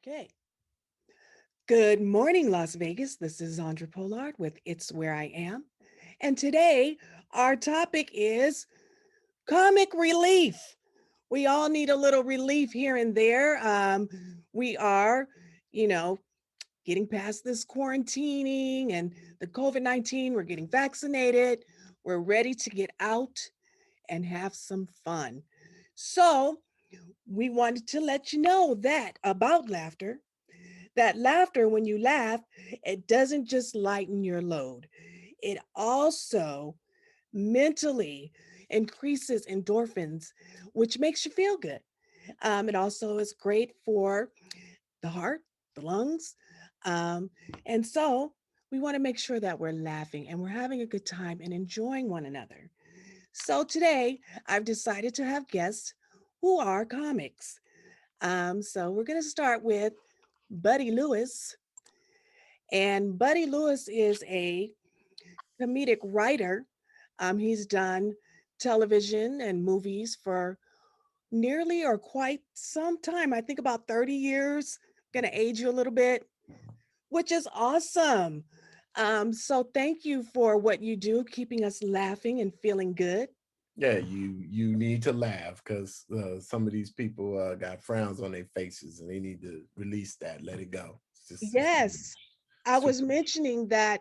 Okay. Good morning, Las Vegas. This is Andra Pollard with It's Where I Am. And today, our topic is comic relief. We all need a little relief here and there. We are, you know, getting past this quarantining and the COVID-19. We're getting vaccinated. We're ready to get out and have some fun. So, we wanted to let you know that about laughter. That laughter, when you laugh, it doesn't just lighten your load, it also mentally increases endorphins, which makes you feel good. It also is great for the heart, the lungs. Um, and so we want to make sure that we're laughing and we're having a good time and enjoying one another. So today I've decided to have guests who are comics. So we're going to start with Buddy Lewis. And Buddy Lewis is a comedic writer. He's done television and movies for nearly or quite some time. I think about 30 years. Going to age you a little bit, which is awesome. So thank you for what you do, keeping us laughing and feeling good. Yeah, you need to laugh because some of these people got frowns on their faces and they need to release that, let it go. It's Yes, I was super. mentioning that,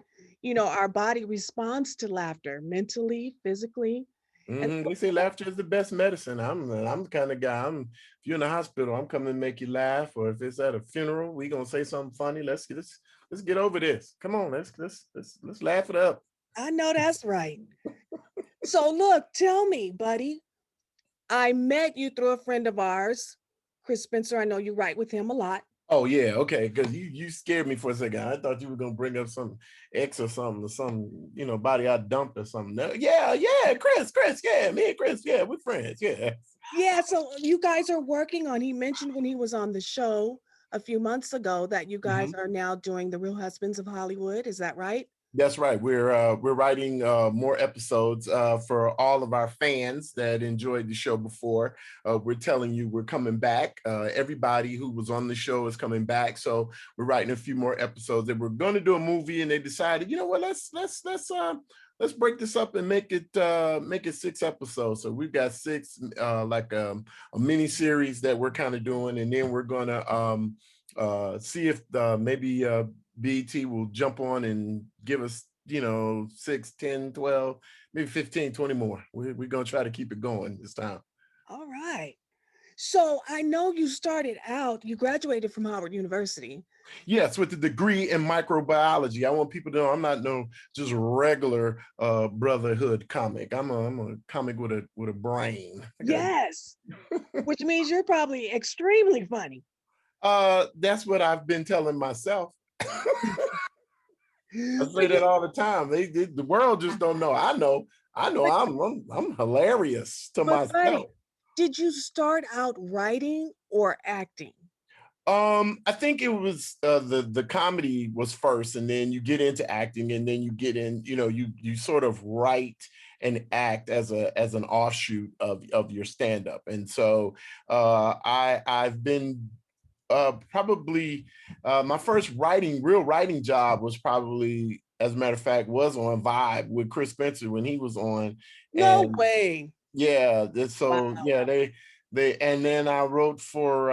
our body responds to laughter mentally, physically. And They say laughter is the best medicine. I'm the kind of guy. If you're in the hospital, I'm coming to make you laugh. Or if it's at a funeral, we gonna say something funny. Let's get over this. Come on, let's laugh it up. I know that's right. So, look, tell me, buddy, I met you through a friend of ours, Chris Spencer. I know you write with him a lot. Oh yeah, okay. Because you scared me for a second. I thought you were gonna bring up some X or some body I dumped or something. No, yeah, Chris, yeah, me and Chris, yeah, we're friends, yeah. Yeah, so you guys are working on, he mentioned when he was on the show a few months ago that you guys Mhm. are now doing The Real Husbands of Hollywood. Is that right? That's right. We're writing more episodes for all of our fans that enjoyed the show before. We're telling you we're coming back. Everybody who was on the show is coming back. So we're writing a few more episodes. They were going to do a movie, and they decided, you know what? Let's break this up and make it 6 episodes. So we've got six, like a mini series that we're kind of doing, and then we're gonna see if maybe BT will jump on and give us, 6, 10, 12, maybe 15, 20 more. We're going to try to keep it going this time. All right. So I know you graduated from Howard University. Yes, with the degree in microbiology. I want people to know I'm not no just regular brotherhood comic. I'm a comic with a brain. I got Yes, which means you're probably extremely funny. that's what I've been telling myself. I say But that you, all the time. The world just don't know. I know but, I'm hilarious to but buddy, myself. did you start out writing or acting? I think it was the comedy was first, and then you get into acting, and then you get in, you sort of write and act as an offshoot of your stand-up. And so I've been probably my first real writing job was probably, as a matter of fact, was on Vibe with Chris Spencer when he was on. No And way. yeah, Wow. so yeah, they and then I wrote for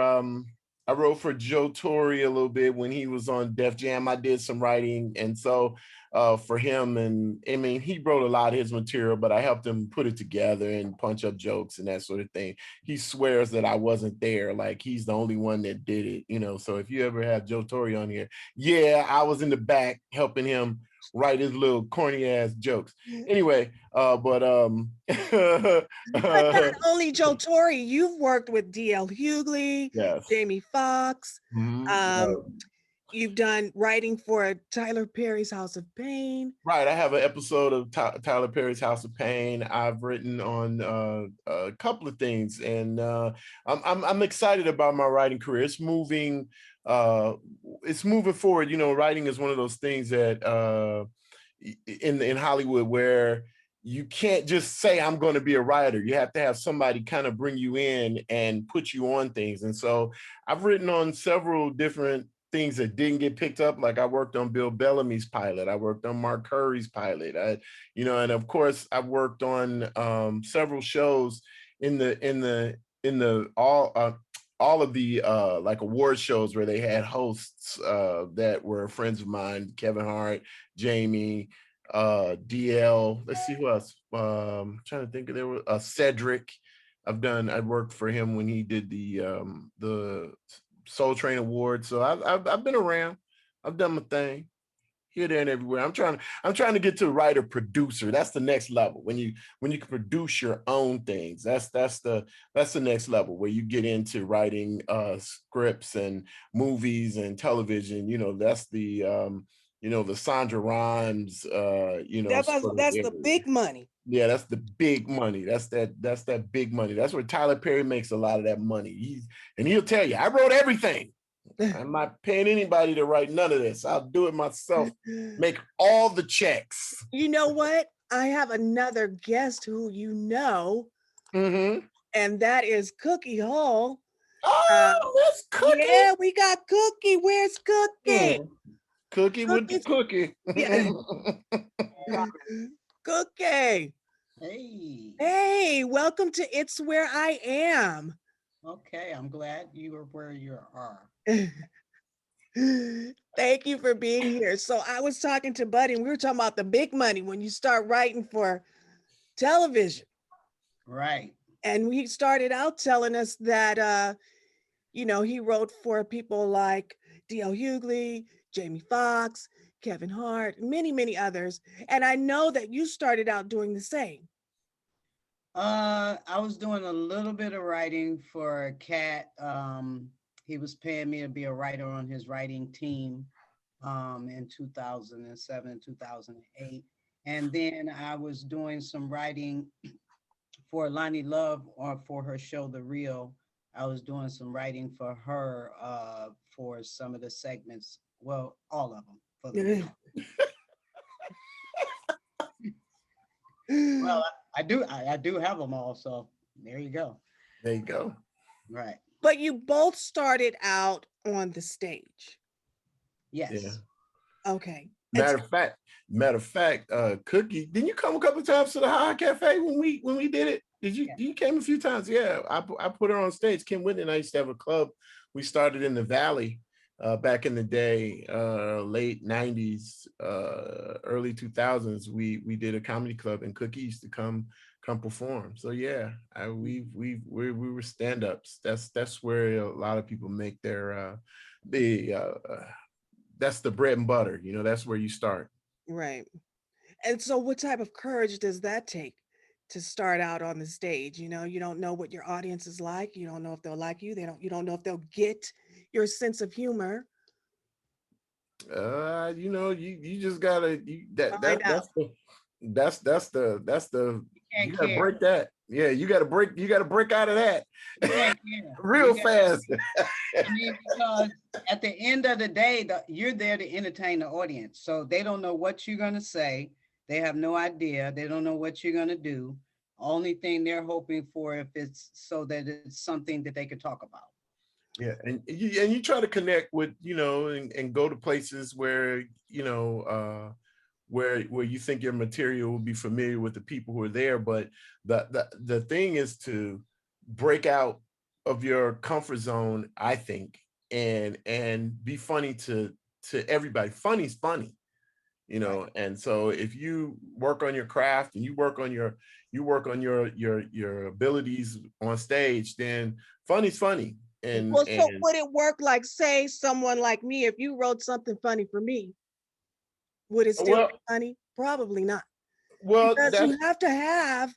Joe Torre a little bit when he was on Def Jam. I did some writing, and so for him, and I mean, he wrote a lot of his material, but I helped him put it together and punch up jokes and that sort of thing. He swears that I wasn't there, like he's the only one that did it. So if you ever have Joe Torre on here, yeah, I was in the back helping him write his little corny ass jokes. Anyway, but But not only Joe Torre, you've worked with D.L. Hughley, yes. Jamie Foxx. Um, you've done writing for Tyler Perry's House of Pain. Right. I have an episode of Tyler Perry's House of Pain. I've written on a couple of things, and I'm excited about my writing career. Uh, it's moving forward. Writing is one of those things that in Hollywood where you can't just say I'm going to be a writer. You have to have somebody kind of bring you in and put you on things. And so I've written on several different things that didn't get picked up. Like I worked on Bill Bellamy's pilot. I worked on Mark Curry's pilot. And of course I've worked on several shows in the all of the like award shows where they had hosts that were friends of mine, Kevin Hart, Jamie, DL. Let's see who else. Trying to think of there was Cedric. I worked for him when he did the Soul Train Award. So I've been around. I've done my thing here, there, and everywhere. I'm trying to get to writer producer. That's the next level. When you can produce your own things. That's the next level where you get into writing scripts and movies and television. That's the Sandra Rhimes, sort of That's the area. big money. Yeah, that's the big money. That's that big money. That's where Tyler Perry makes a lot of that money. He'll tell you, I wrote everything. I'm not paying anybody to write none of this. I'll do it myself. Make all the checks. You know what? I have another guest who Mm-hmm. and that is Cookie Hall. Oh, that's Cookie. Yeah, we got Cookie. Where's Cookie? Mm. Cookie with the Cookie's cookie. yeah. Cookie. Hey, Hey, welcome to It's Where I Am. okay. I'm glad you are where you are. Thank you for being here. So I was talking to Buddy and we were talking about the big money when you start writing for television. Right. And he started out telling us that he wrote for people like D.L. Hughley, Jamie Foxx, Kevin Hart, many, many others. And I know that you started out doing the same. I was doing a little bit of writing for Cat. He was paying me to be a writer on his writing team in 2007, 2008. And then I was doing some writing for Lonnie Love or for her show The Real. I was doing some writing for her for some of the segments. Well, all of them for The Real. Well, I do have them all. So there you go. There you go. Right. But you both started out on the stage. Yeah. Yes. Okay. Matter of fact, Cookie, didn't you come a couple of times to the High Cafe when we did it? Did you? Yeah. You came a few times. Yeah, I put her on stage. Kim Whitney and I used to have a club. We started in the Valley back in the day, late '90s, early 2000s. We did a comedy club, and Cookie used to come perform. So yeah, we were stand ups. That's where a lot of people make their that's the bread and butter. That's where you start. Right. And so what type of courage does that take to start out on the stage? You don't know what your audience is like. You don't know if they'll like you. You don't know if they'll get your sense of humor. You just gotta Find out. that's the You you can't gotta care. break that. Yeah, you gotta break out of that You can't care. real fast. I mean, because at the end of the day, you're there to entertain the audience. So they don't know what you're going to say. They have no idea. They don't know what you're going to do. Only thing they're hoping for if it's so that it's something that they can talk about. Yeah, and you try to connect with and go to places where where you think your material will be familiar with the people who are there. But the thing is to break out of your comfort zone, I think, and be funny to everybody. Funny's funny, Right. and so if you work on your craft and you work on your abilities on stage, then funny's funny. and Well, so and would it work like, say, someone like me, if you wrote something funny for me, would it still well be funny? Probably not. well Because that's you have to have,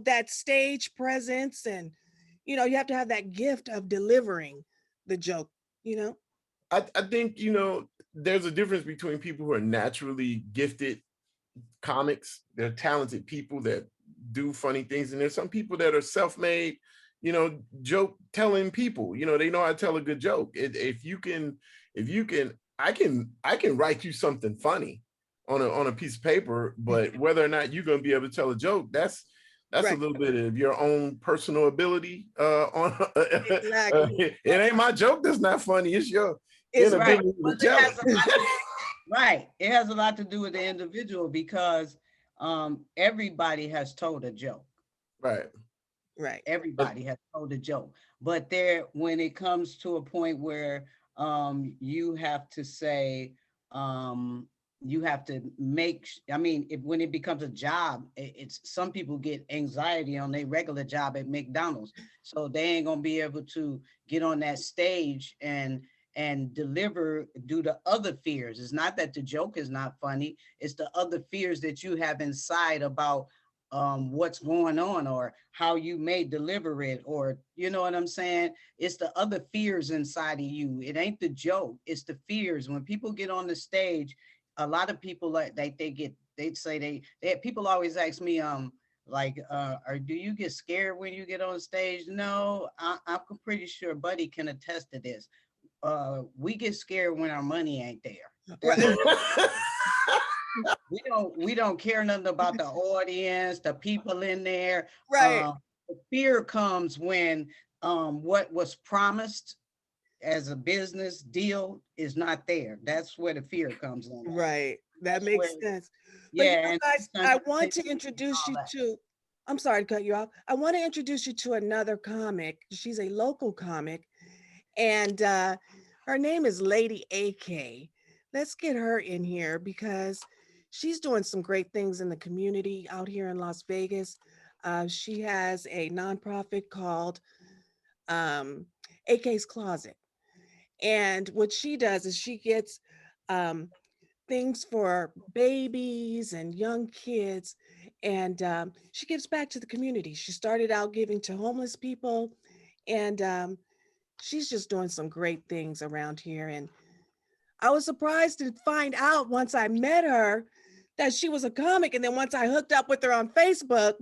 that stage presence and, you have to have that gift of delivering the joke, you know? I think there's a difference between people who are naturally gifted comics. They're talented people that do funny things, and there's some people that are self-made, joke telling people. They know how to tell a good joke. If you can, I can write you something funny. on a piece of paper, but whether or not you're going to be able to tell a joke, that's a Right. little bit of your own personal ability. On Exactly. it ain't my joke that's not funny. It's your It's Right. inability Well, to it tell has a lot it. to, right. It has a lot to do with the individual because everybody has told a joke. Right. right. Everybody has told a joke, but there, when it comes to a point where you have to say, um, you have to make, I mean, when it becomes a job, it's some people get anxiety on their regular job at McDonald's, so they ain't gonna be able to get on that stage and deliver due to other fears. It's not that the joke is not funny, it's the other fears that you have inside about what's going on or how you may deliver it, or you know what I'm saying? It's the other fears inside of you. It ain't the joke, it's the fears. When people get on the stage, a lot of people they say they people always ask me, like, or do you get scared when you get on stage? No, I'm pretty sure Buddy can attest to this. We get scared when our money ain't there. That's Right. what we don't care nothing about the audience, the people in there. Right. The fear comes when what was promised as a business deal is not there. That's where the fear comes in at. Right. That That's where, makes sense. But yeah, and guys, sometimes I you want think to and introduce all you that. to, I'm sorry to cut you off. I want to introduce you to another comic. She's a local comic, and her name is Lady AK. Let's get her in here because she's doing some great things in the community out here in Las Vegas. She has a nonprofit called um, AK's Closet. And what she does is she gets um, things for babies and young kids, and she gives back to the community. She started out giving to homeless people, and she's just doing some great things around here. And I was surprised to find out once I met her that she was a comic. And then once I hooked up with her on Facebook,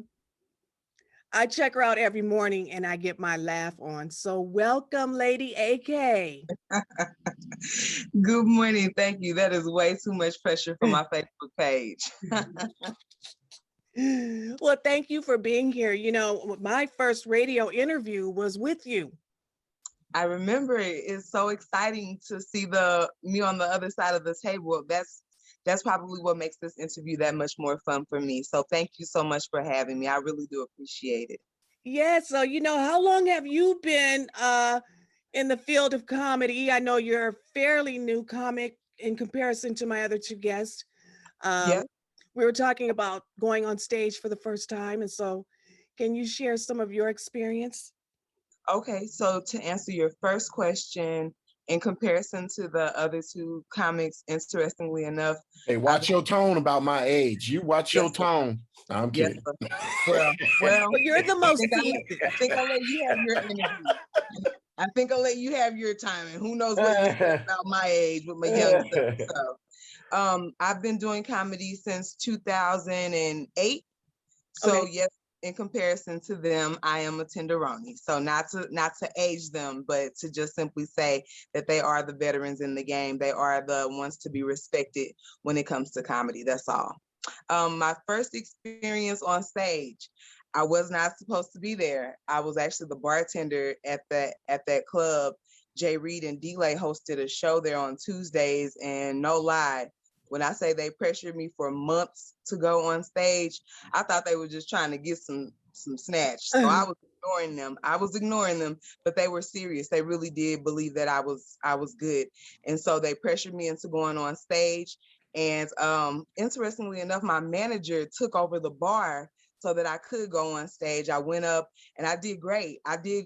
I check her out every morning and I get my laugh on. So welcome, Lady AK. Good morning. Thank you. That is way too much pressure for my Facebook page. Well, thank you for being here. You know, my first radio interview was with you. I remember it. It's so exciting to see the me on the other side of the table. That's probably what makes this interview that much more fun for me. So thank you so much for having me. I really do appreciate it. Yeah, so how long have you been in the field of comedy? I know you're a fairly new comic in comparison to my other two guests. Yep. We were talking about going on stage for the first time, and so can you share some of your experience? Okay. So to answer your first question, in comparison to the other two comics, interestingly enough, Hey, I've watch your tone about my age. You watch your yes, sir. tone. No, I'm Yes, kidding. sir. Well, Well, you're the I most think seasoned. I think I'll let you have your interview. I think I'll let you have your time, and who knows what you said about my age with my young self. So, I've been doing comedy since 2008. So Okay. yes, in comparison to them, I am a tenderoni. So not to age them, but to just simply say that they are the veterans in the game. They are the ones to be respected when it comes to comedy. That's all. My first experience on stage, I was not supposed to be there. I was actually the bartender at that club. Jay Reed and Delay hosted a show there on Tuesdays, and no lie, when I say they pressured me for months to go on stage, I thought they were just trying to get some snatch. So I was ignoring them. But they were serious. They really did believe that I was good, and so they pressured me into going on stage. And interestingly enough, my manager took over the bar so that I could go on stage. I went up and I did great. I did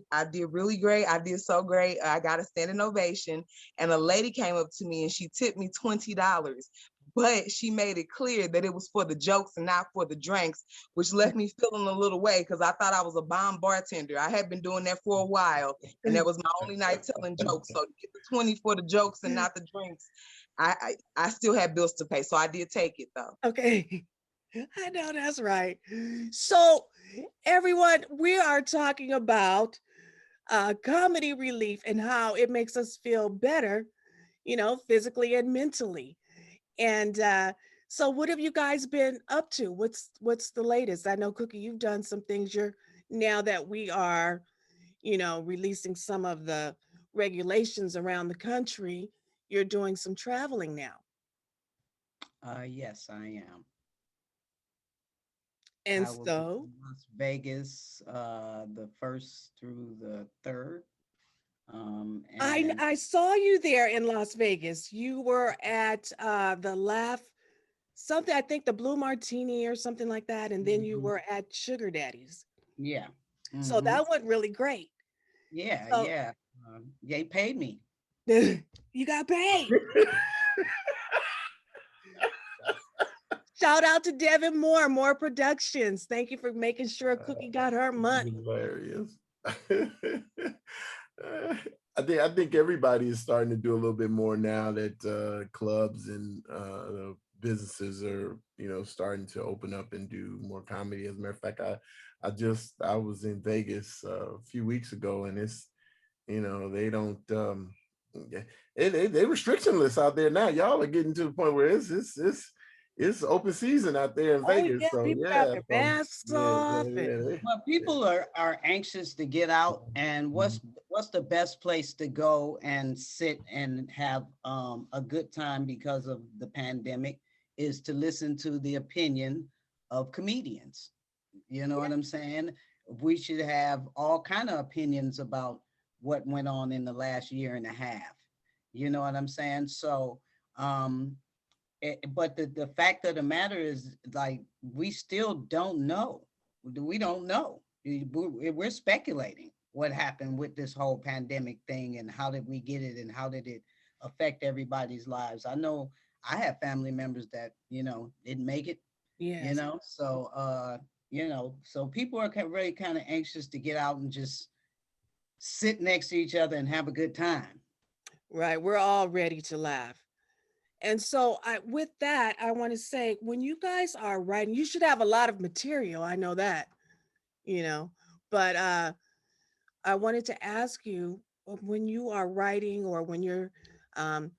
really great. I did so great. I got a standing ovation. And a lady came up to me and she tipped me $20. But she made it clear that it was for the jokes and not for the drinks, which left me feeling a little way because I thought I was a bomb bartender. I had been doing that for a while, and that was my only night telling jokes. So to get the 20 for the jokes and not the drinks, I still had bills to pay, so I did take it though. Okay. I know that's right. So, everyone, we are talking about comedy relief and how it makes us feel better, physically and mentally. And So what have you guys been up to? What's the latest? I know Cookie, you've done some things. You're now that we are, releasing some of the regulations around the country, you're doing some traveling now. Yes, I am. And I will be so in Las Vegas the 1st through the 3rd. And I saw you there in Las Vegas. You were at the Laugh something, I think the Blue Martini or something like that, and then you mhm, were at Sugar Daddy's. yeah, So hmm that went really great. yeah, So yeah. They paid me. you got paid. Shout out to Devin Moore Productions. Thank you for making sure Cookie got her money. Hilarious. I think everybody is starting to do a little bit more now that clubs and businesses are starting to open up and do more comedy. As a matter of fact, I was in Vegas a few weeks ago, and it's they don't yeah, they restrictionless out there now. Y'all are getting to the point where it's open season out there in Oh Vegas. yeah, So people got yeah, their so masks yeah, off yeah, and yeah. Well, people are anxious to get out, and what's the best place to go and sit and have a good time because of the pandemic is to listen to the opinion of comedians. You know yeah, what I'm saying? We should have all kind of opinions about what went on in the last year and a half. You know what I'm saying? So, um, but the fact of the matter is, like, we still don't know. We don't know. We're speculating what happened with this whole pandemic thing and how did we get it and how did it affect everybody's lives. I know I have family members that didn't make it. yes. So so people are really kind of anxious to get out and just sit next to each other and have a good time. Right. We're all ready to laugh. And so with that, I want to say when you guys are writing, you should have a lot of material. I know that, you know. But I wanted to ask you when you are writing or when you're um,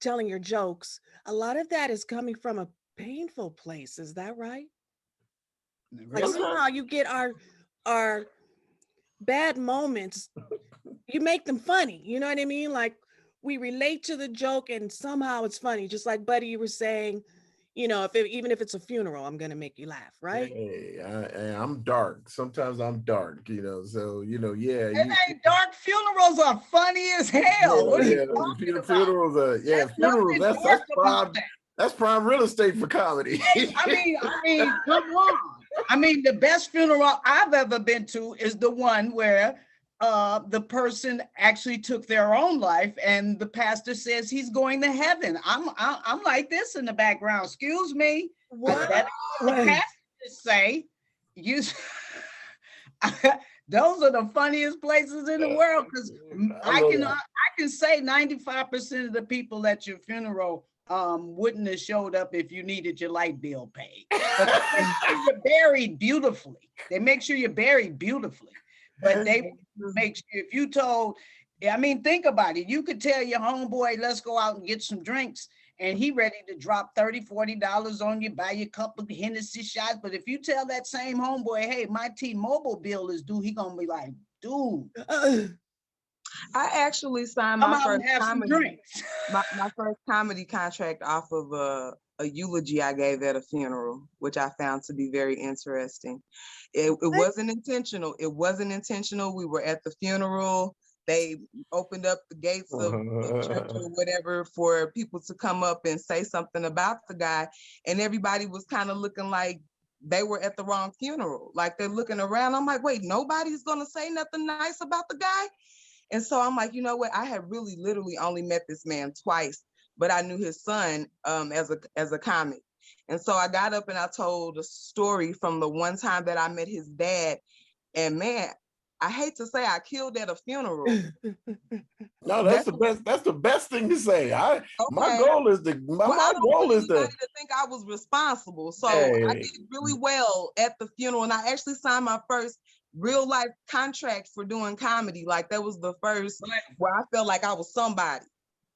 telling your jokes, a lot of that is coming from a painful place. Is that right? Like Really? Sometimes somehow you get our bad moments, you make them funny. You know what I mean? Like we relate to the joke and somehow it's funny. Just like Buddy, you were saying, even if it's a funeral, I'm gonna make you laugh, right? hey, I'm dark. Sometimes I'm dark, so yeah, And they dark funerals are funny as hell. What are you yeah. talking about? Funerals, There's funerals. nothing dark about that. That's prime real estate for comedy. I mean, come on. I mean, the best funeral I've ever been to is the one where the person actually took their own life, and the pastor says he's going to heaven. I'm like this in the background. Excuse me, What? that ain't what the pastors say. You. Those are the funniest places in the world because I love I can say 95% of the people at your funeral wouldn't have showed up if you needed your light bill paid. But they make sure you're buried beautifully. They make sure you're buried beautifully. But they make sure if you told, I mean, think about it. You could tell your homeboy, let's go out and get some drinks. And he ready to drop $30, $40 on you, buy you a couple of Hennessy shots. But if you tell that same homeboy, hey, my T-Mobile bill is due, he gonna be like, dude, Uh, I actually signed come my out and first have some comedy drinks. my first comedy contract off of a eulogy I gave at a funeral, which I found to be very interesting. It what? wasn't intentional. It wasn't intentional. We were at the funeral. They opened up the gates of church or whatever for people to come up and say something about the guy. And everybody was kind of looking like they were at the wrong funeral. Like they're looking around. I'm like, wait, nobody's going to say nothing nice about the guy? And so I'm like, you know what? I had really literally only met this man twice, but I knew his son as a comic. And so I got up and I told a story from the one time that I met his dad. And man, I hate to say I killed at a funeral. No, that's That's the best. That's the best thing to say. My okay. goal is to Well, my I don't goal want is anybody to. to think I was responsible. So I Hey, did really well at the funeral. And I actually signed my first real life contract for doing comedy. Like that was the first But, where I felt like I was somebody.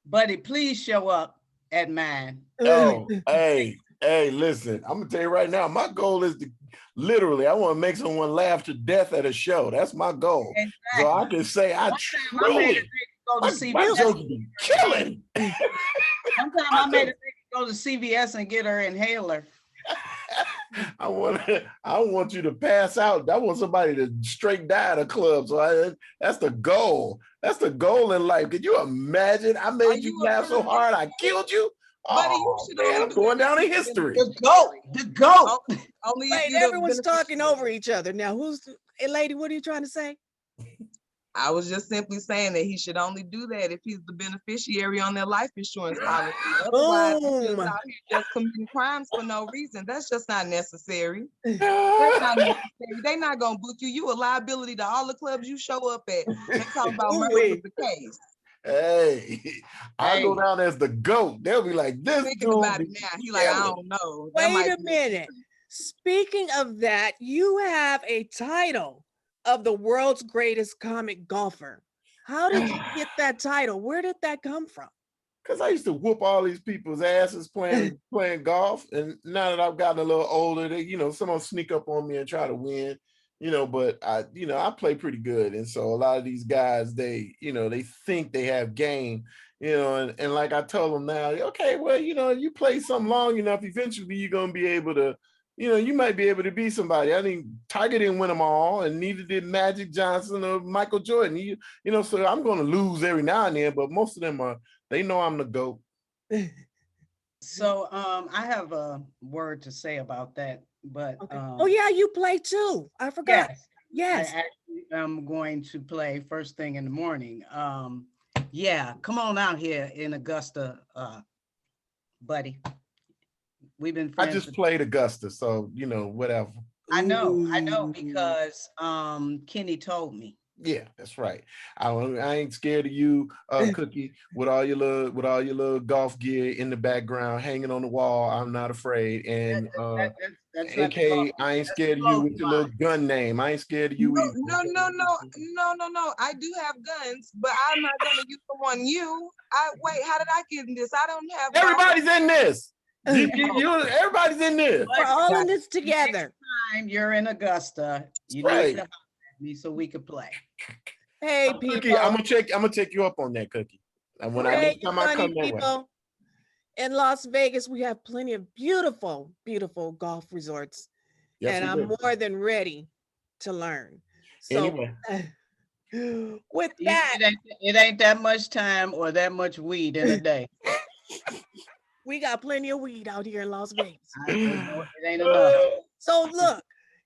buddy, please show up at mine. Oh, hey, listen, I'm gonna tell you right now, my goal is to literally, I want to make someone laugh to death at a show. That's my goal. So I Exactly. can say I One time I made a truly, nigga go to my CVS. jokes be killing. One time I made a nigga go to CVS and get her inhaler. I want you to pass out. I want somebody to straight die at a club. So that's the goal. That's the goal in life. Could you imagine? I made you laugh so hard I killed you. Buddy, you Oh should man, only I'm do going that down in if you're history. The goat. Only if Wait, you're the everyone's talking beneficiary. over each other. Now, hey, lady, what are you trying to say? I was just simply saying that he should only do that if he's the beneficiary on their life insurance policy. Otherwise, he's just Boom. out here just committing crimes for no reason. That's just not necessary. That's Hey, not necessary. They're not gonna book you. You a liability to all the clubs you show up at. They talk about murder was the case. I go Hey. down as the GOAT. They'll be like, this Thinking dude about be it now, he like, I killing. don't know. That Wait might a be- minute. Speaking of that, you have a title of the world's greatest comic golfer. How did you get that title? Where did that come from? Because I used to whoop all these people's asses playing golf. And now that I've gotten a little older, someone sneak up on me and try to win, but I play pretty good. And so a lot of these guys, they think they have game, and like I told them now, okay, well, you play something long enough, eventually you're going to be able to, you might be able to be somebody. I think Tiger didn't win them all, and neither did Magic Johnson or Michael Jordan. So I'm going to lose every now and then, but most of them they know I'm the GOAT. So I have a word to say about that, but Okay. Oh yeah, you play too. I forgot. yes, Yes. I actually am going to play first thing in the morning. Yeah, come on out here in Augusta, buddy. We've been I friends. just played Augusta, so whatever. I know Ooh. because Kenny told me. Yeah, that's right. I ain't scared of you, Cookie, with all your little golf gear in the background, hanging on the wall. I'm not afraid. And That's not the AK, golf. I ain't That's the scared of you with clothing your line. little gun name. I ain't scared of you No, either. no. I do have guns, but I'm not gonna use them on you. Wait, how did I get in this? I don't have guns. Everybody's in this. Everybody's in this. We're all in this Next together. time you're in Augusta, you Right. need to holler at me so we could play. Hey, Cookie, people. I'm gonna take you up on that, Cookie. And when Hey, next you time I funny come that way. people. In Las Vegas, we have plenty of beautiful, beautiful golf resorts. Yes, and we I'm do. more than ready to learn. So Anyway. with that, It ain't that much time or that much weed in a day. we got plenty of weed out here in Las Vegas. It ain't enough. So look,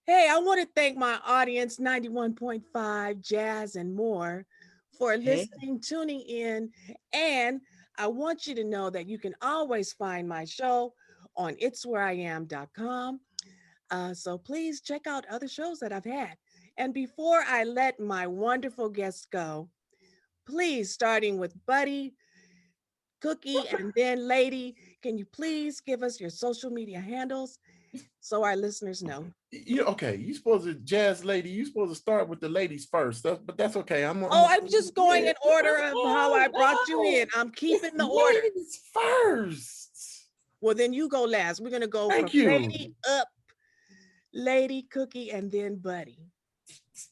hey, I want to thank my audience, 91.5 Jazz and more, for listening, tuning in, and I want you to know that you can always find my show on itswhereiam.com. So please check out other shows that I've had. And before I let my wonderful guests go, please, starting with Buddy, Cookie, and then Lady, can you please give us your social media handles so our listeners know? Okay, you supposed to, Jazz Lady, you supposed to start with the ladies first, but that's okay. I'm just going in order of how I brought you in. I'm keeping the order. Ladies first. Well, then you go last. We're going to go Thank from you. Lady up, Lady, Cookie, and then Buddy.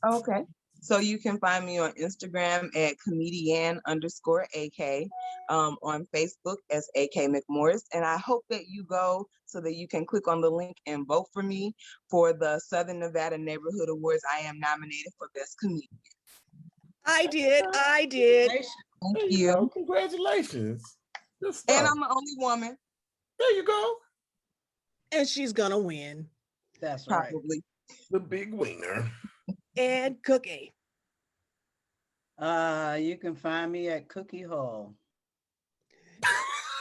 Okay. So you can find me on Instagram at comedian_AK, on Facebook as AK McMorris. And I hope that you go so that you can click on the link and vote for me for the Southern Nevada Neighborhood Awards. I am nominated for Best Comedian. I did. Thank you. Congratulations. And I'm the only woman. There you go. And she's going to win. That's Probably. The big winner. And Cookie. You can find me at Cookie Hall.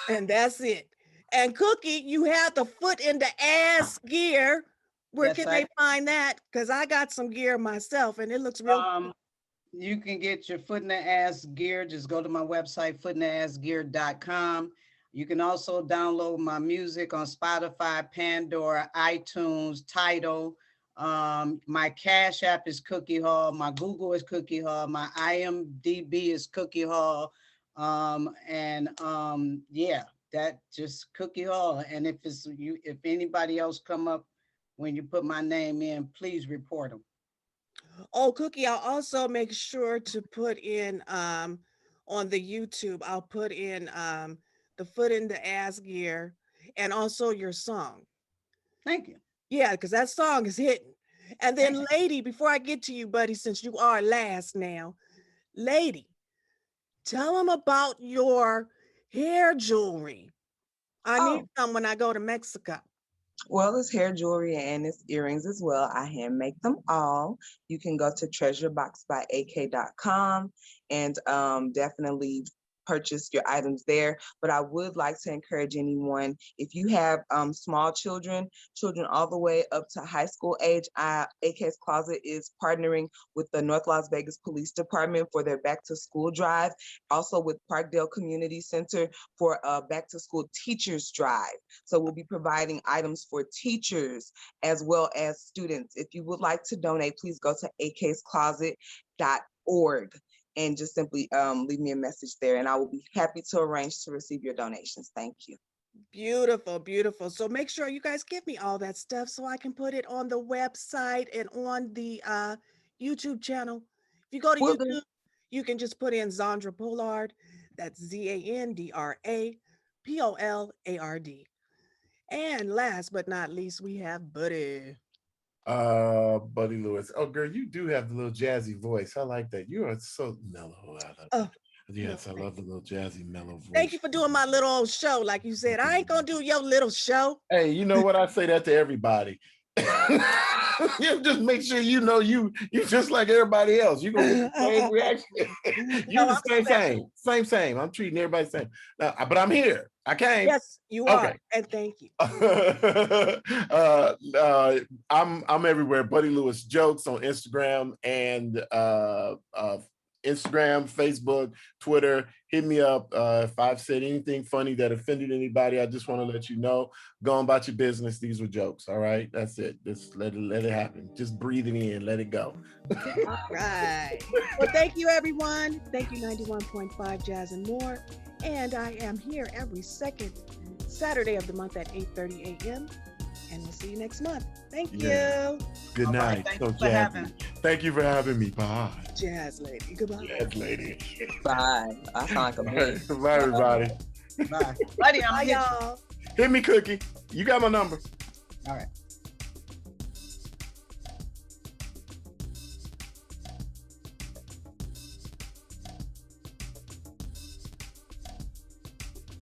And that's it. And Cookie, you have the foot in the ass gear. Where can they find that? Because I got some gear myself and it looks real. You can get your foot in the ass gear. Just go to my website, footintheassgear.com. You can also download my music on Spotify, Pandora, iTunes, Tidal. My Cash App is Cookie Hall. My Google is Cookie Hall. My IMDb is Cookie Hall. Yeah, that just Cookie Hall. And if it's you, if anybody else come up when you put my name in, please report them. Oh, Cookie, I'll also make sure to put in on the YouTube, I'll put in the foot in the ass gear and also your song. Thank you. Yeah, because that song is hitting. And Thank then, you. lady, before I get to you, buddy, since you are last now, lady, tell them about your hair jewelry. I need Oh, some when I go to Mexico. well, it's hair jewelry and it's earrings as well. I hand make them all. You can go to treasureboxbyak.com and definitely purchase your items there. But I would like to encourage anyone, if you have small children, children all the way up to high school age, AK's Closet is partnering with the North Las Vegas Police Department for their back to school drive, also with Parkdale Community Center for a back to school teachers drive. So we'll be providing items for teachers as well as students. If you would like to donate, please go to akscloset.org and just simply leave me a message there, and I will be happy to arrange to receive your donations. Thank you. Beautiful, beautiful. So make sure you guys give me all that stuff so I can put it on the website and on the YouTube channel. If you go to Will do. YouTube, you can just put in Zandra Pollard. That's ZandraPollard. And last but not least, we have Buddy. Buddy Lewis. Oh, girl, you do have the little jazzy voice. I like that. You are so mellow. I love Oh, it. Yes, I no, love the little jazzy mellow thank voice. you for doing my little old show. Like you said, I ain't gonna do your little show. Hey, you know what? I say that to everybody. You just make sure you know you just like everybody else. You're gonna get the same reaction. You're No, the I'm same, special. same. I'm treating everybody the same. But I'm here. I came. Yes, you Okay. are. And thank you. I'm everywhere. Buddy Lewis Jokes on Instagram and Instagram, Facebook, Twitter. Hit me up if I've said anything funny that offended anybody. I just want to let you know. Go on about your business. These were jokes. All right, that's it. Just let it happen. Just breathe it in. Let it go. All right. Well, thank you, everyone. Thank you, 91.5 Jazz and More. And I am here every second Saturday of the month at 8:30 a.m. And we'll see you next month. Thank you. Good All right, night. thank So you for having. Thank you for having me. Bye. Jazz lady. Goodbye. Jazz lady. Bye. I sound like a man. Bye, everybody. Bye. Buddy, I'm Bye, hit you. y'all. Hit me, Cookie. You got my number. All right.